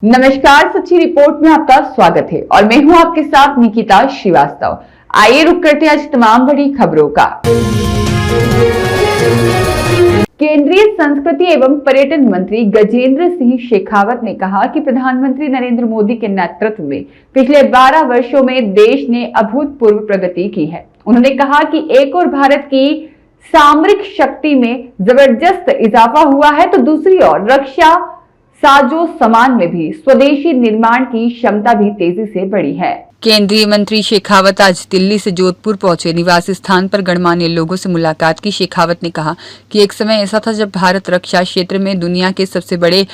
नमस्कार, सच्ची रिपोर्ट में आपका स्वागत है और मैं हूं आपके साथ निकिता श्रीवास्तव। आइए रुक करते हैं आज तमाम बड़ी खबरों का। केंद्रीय संस्कृति एवं पर्यटन मंत्री गजेंद्र सिंह शेखावत ने कहा कि प्रधानमंत्री नरेंद्र मोदी के नेतृत्व में पिछले 12 वर्षों में देश ने अभूतपूर्व प्रगति की है। उन्होंने कहा कि एक ओर भारत की सामरिक शक्ति में जबरदस्त इजाफा हुआ है, तो दूसरी ओर रक्षा साजो सामान में भी स्वदेशी निर्माण की क्षमता भी तेजी से बढ़ी है। केंद्रीय मंत्री शेखावत आज दिल्ली से जोधपुर पहुंचे। निवास स्थान पर गणमान्य लोगों से मुलाकात की। शेखावत ने कहा कि एक समय ऐसा था जब भारत रक्षा क्षेत्र में दुनिया के सबसे बड़े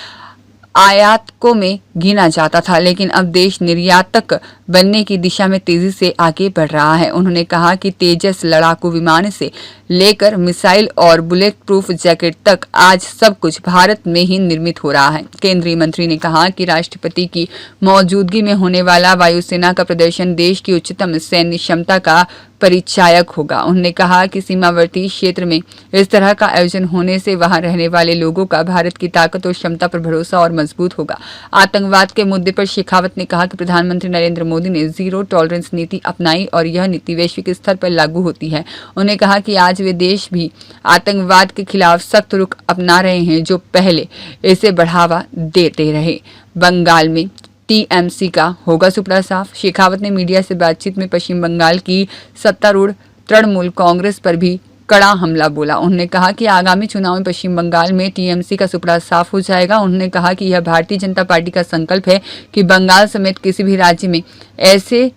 आयातकों में गिना जाता था, लेकिन अब देश निर्यातक बनने की दिशा में तेजी से आगे बढ़ रहा है। उन्होंने कहा कि तेजस लड़ाकू विमान से लेकर मिसाइल और बुलेट प्रूफ जैकेट तक आज सब कुछ भारत में ही निर्मित हो रहा है। केंद्रीय मंत्री ने कहा कि राष्ट्रपति की मौजूदगी में होने वाला वायुसेना का प्रदर्शन देश की उच्चतम सैन्य क्षमता का परिचायक होगा। उन्होंने कहा कि सीमावर्ती क्षेत्र में इस तरह का आयोजन होने से वहां रहने वाले लोगों का भारत की ताकत और क्षमता पर भरोसा और मजबूत होगा। आतंकवाद के मुद्दे पर शेखावत ने कहा कि प्रधानमंत्री नरेंद्र मोदी ने जीरो टॉलरेंस नीति अपनाई और यह नीति वैश्विक स्तर पर लागू होती है। उन्होंने कहा कि आज वे देश भी आतंकवाद के खिलाफ सख्त रुख अपना रहे हैं, जो पहले इसे बढ़ावा देते रहे। बंगाल में टीएमसी का होगा सुपड़ा साफ। शेखावत ने मीडिया से बातचीत में पश्चिम बंगाल की सत्तारूढ़ तृणमूल कांग्रेस पर भी कड़ा हमला बोला। उन्होंने कहा कि आगामी चुनाव में पश्चिम बंगाल में टीएमसी का सुपड़ा साफ हो जाएगा। उन्होंने कहा कि यह भारतीय जनता पार्टी का संकल्प है कि बंगाल समेत किसी भी राज्य में ऐसे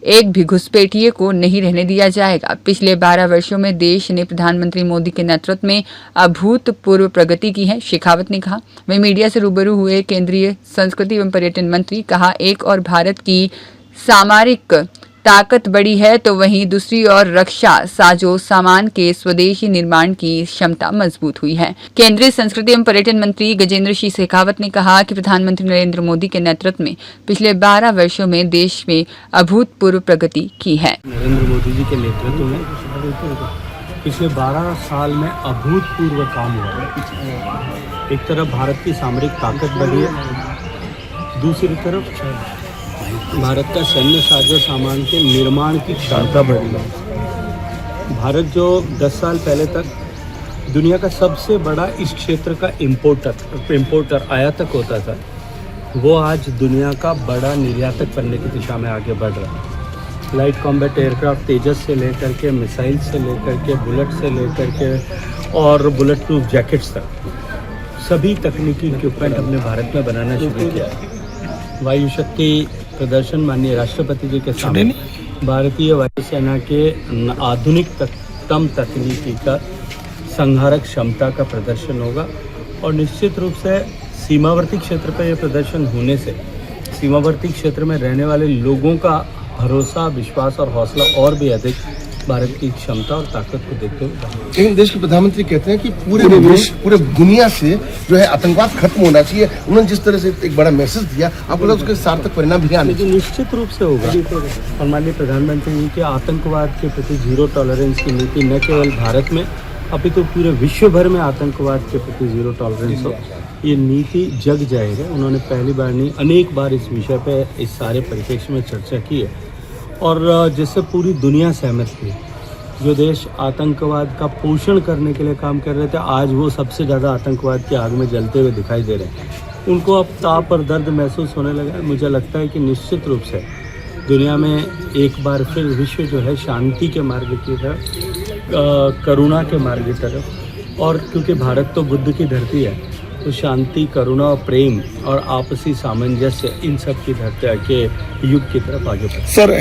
एक भी घुसपैठिए को नहीं रहने दिया जाएगा। पिछले 12 वर्षों में देश ने प्रधानमंत्री मोदी के नेतृत्व में अभूतपूर्व प्रगति की है, शेखावत ने कहा। वे मीडिया से रूबरू हुए केंद्रीय संस्कृति एवं पर्यटन मंत्री कहा, एक और भारत की सामरिक ताकत बड़ी है, तो वहीं दूसरी ओर रक्षा साजो सामान के स्वदेशी निर्माण की क्षमता मजबूत हुई है। केंद्रीय संस्कृति एवं पर्यटन मंत्री गजेंद्र सिंह शेखावत ने कहा कि प्रधानमंत्री नरेंद्र मोदी के नेतृत्व में पिछले 12 वर्षों में देश में अभूतपूर्व प्रगति की है। नरेंद्र मोदी जी के नेतृत्व में पिछले 12 साल में अभूतपूर्व काम हुआ है। एक तरफ भारत की सामरिक ताकत बढ़ी है, दूसरी तरफ भारत का सैन्य साजो सामान के निर्माण की क्षमता बढ़ी है। भारत जो 10 साल पहले तक दुनिया का सबसे बड़ा इस क्षेत्र का इम्पोर्टर आयातक होता था, वो आज दुनिया का बड़ा निर्यातक बनने की दिशा में आगे बढ़ रहा है। लाइट कॉम्बैट एयरक्राफ्ट तेजस से लेकर के मिसाइल से लेकर के बुलेट से लेकर के और बुलेट प्रूफ जैकेट्स तक सभी तकनीकी इक्विपमेंट हमने भारत में बनाना शुरू किया है। वायु शक्ति प्रदर्शन माननीय राष्ट्रपति जी के सामने भारतीय वायुसेना के आधुनिकतम तकनीकी का संहारक क्षमता का प्रदर्शन होगा और निश्चित रूप से सीमावर्ती क्षेत्र पर यह प्रदर्शन होने से सीमावर्ती क्षेत्र में रहने वाले लोगों का भरोसा, विश्वास और हौसला और भी अधिक भारत की क्षमता और ताकत को देखते हुए। लेकिन देश के प्रधानमंत्री कहते हैं कि पूरे दुनिया से जो है आतंकवाद खत्म होना चाहिए। उन्होंने जिस तरह से एक बड़ा मैसेज दिया, आपको लगता है उसके सार्थक परिणाम भी आने चाहिए? निश्चित रूप से होगा। और माननीय प्रधानमंत्री जी के आतंकवाद के प्रति जीरो टॉलरेंस की नीति न केवल भारत में अपितु पूरे विश्व भर में आतंकवाद के प्रति जीरो टॉलरेंस हो, ये नीति जग जाएगा। उन्होंने पहली बार नहीं अनेक बार इस विषय पर इस सारे परिप्रेक्ष्य में चर्चा की है और जिससे पूरी दुनिया सहमत थी। जो देश आतंकवाद का पोषण करने के लिए काम कर रहे थे, आज वो सबसे ज़्यादा आतंकवाद की आग में जलते हुए दिखाई दे रहे हैं। उनको अब ताप और दर्द महसूस होने लगा है। मुझे लगता है कि निश्चित रूप से दुनिया में एक बार फिर विश्व जो है शांति के मार्ग की तरफ, करुणा के मार्ग की तरफ, और क्योंकि भारत तो बुद्ध की धरती है, तो शांति, करुणा, प्रेम और आपसी सामंजस्य इन सब की धरती के युग की तरफ आगे बढ़े। सर